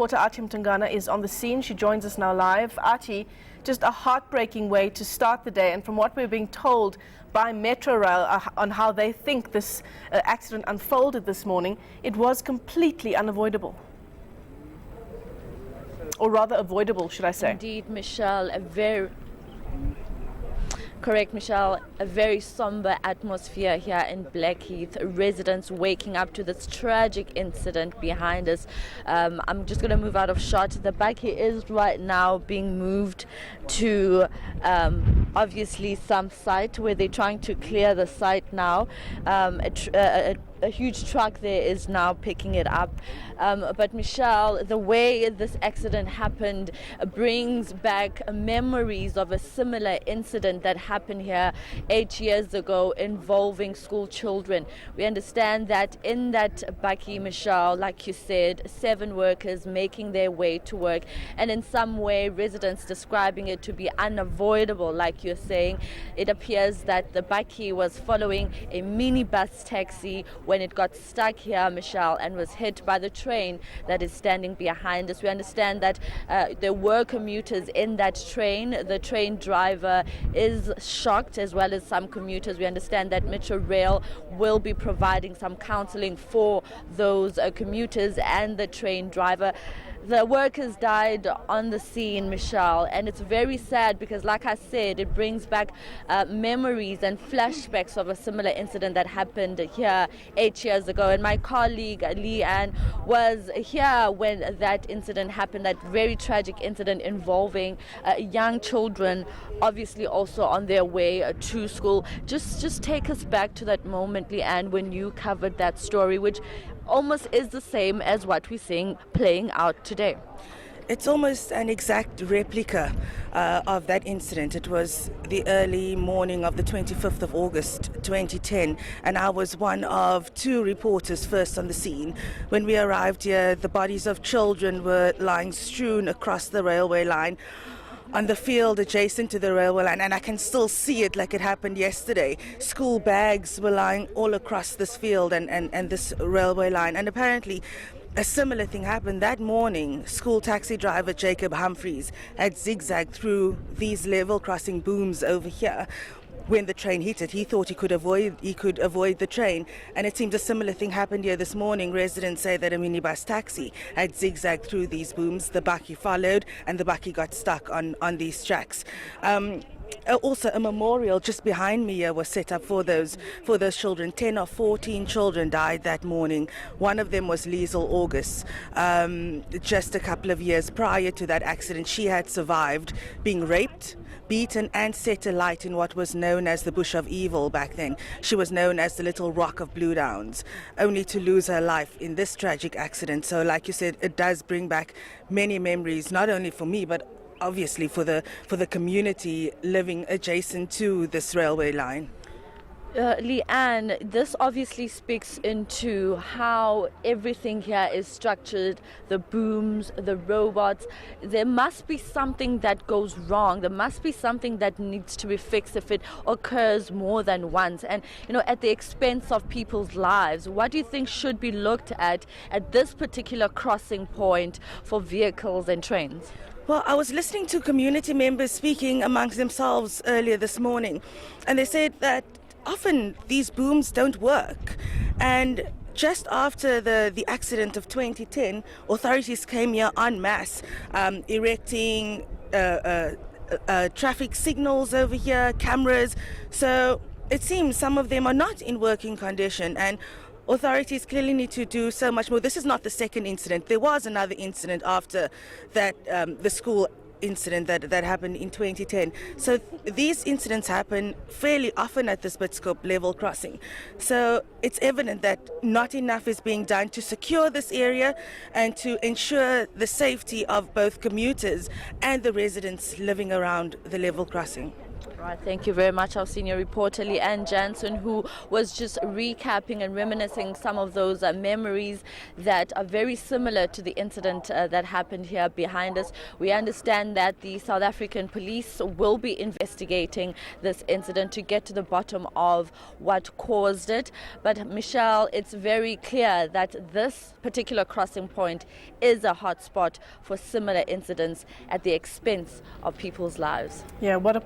reporter Athi Mtongana is on the scene. She joins us now live. Athi, just a heartbreaking way to start the day, and from what we're being told by Metro Rail on how they think this accident unfolded this morning, it was completely unavoidable. Or rather avoidable, should I say. Indeed, Michelle, Correct, Michelle. A very somber atmosphere here in Blackheath. Residents waking up to this tragic incident behind us. I'm just going to move out of shot. The bakkie is right now being moved to obviously some site where they're trying to clear the site now. A huge truck there is now picking it up. But Michelle, the way this accident happened brings back memories of a similar incident that happened here 8 years ago involving school children. We understand that in that bakkie, Michelle, like you said, 7 workers making their way to work, and in some way residents describing it to be unavoidable, like you're saying. It appears that the bakkie was following a minibus taxi when it got stuck here, Michelle, and was hit by the train that is standing behind us. We understand that there were commuters in that train. The train driver is shocked, as well as some commuters. We understand that Metro Rail will be providing some counseling for those commuters and the train driver. The workers died on the scene, Michelle, and it's very sad because, like I said, it brings back memories and flashbacks of a similar incident that happened here 8 years ago. And my colleague Leigh-anne was here when that incident happened, that very tragic incident involving young children, obviously also on their way to school. Just take us back to that moment, Leigh-anne, when you covered that story, which almost is the same as what we're seeing playing out today. It's almost an exact replica of that incident. It was the early morning of the 25th of August 2010, and I was one of 2 reporters first on the scene. When we arrived here, the bodies of children were lying strewn across the railway line on the field adjacent to the railway line, and I can still see it like it happened yesterday. School bags were lying all across this field and this railway line, and apparently a similar thing happened that morning. School taxi driver Jacob Humphreys had zigzagged through these level crossing booms over here. When the train hit it, he thought he could avoid the train, and it seems a similar thing happened here this morning. Residents say that a minibus taxi had zigzagged through these booms. The bakkie followed, and the bakkie got stuck on these tracks. Also, a memorial just behind me here was set up for those children. 10 or 14 children died that morning. One of them was Liesl August. Just a couple of years prior to that accident, she had survived being raped, beaten and set alight in what was known as the Bush of Evil back then. She was known as the Little Rock of Blue Downs, only to lose her life in this tragic accident. So like you said, it does bring back many memories, not only for me, but obviously for the community living adjacent to this railway line. Leigh-anne, this obviously speaks into how everything here is structured, the booms, the robots. There must be something that goes wrong. There must be something that needs to be fixed if it occurs more than once, and at the expense of people's lives. What do you think should be looked at this particular crossing point for vehicles and trains? Well, I was listening to community members speaking amongst themselves earlier this morning, and they said that often these booms don't work. And just after the accident of 2010, authorities came here en masse, erecting traffic signals over here, cameras. So it seems some of them are not in working condition, and authorities clearly need to do so much more. This is not the second incident. There was another incident after that, the school incident that happened in 2010. So these incidents happen fairly often at this Buttskop level crossing. So it's evident that not enough is being done to secure this area and to ensure the safety of both commuters and the residents living around the level crossing. Right, thank you very much, our senior reporter Leigh-anne Jansen, who was just recapping and reminiscing some of those memories that are very similar to the incident that happened here behind us. We understand that the South African police will be investigating this incident to get to the bottom of what caused it. But Michelle, it's very clear that this particular crossing point is a hotspot for similar incidents at the expense of people's lives. Yeah, what a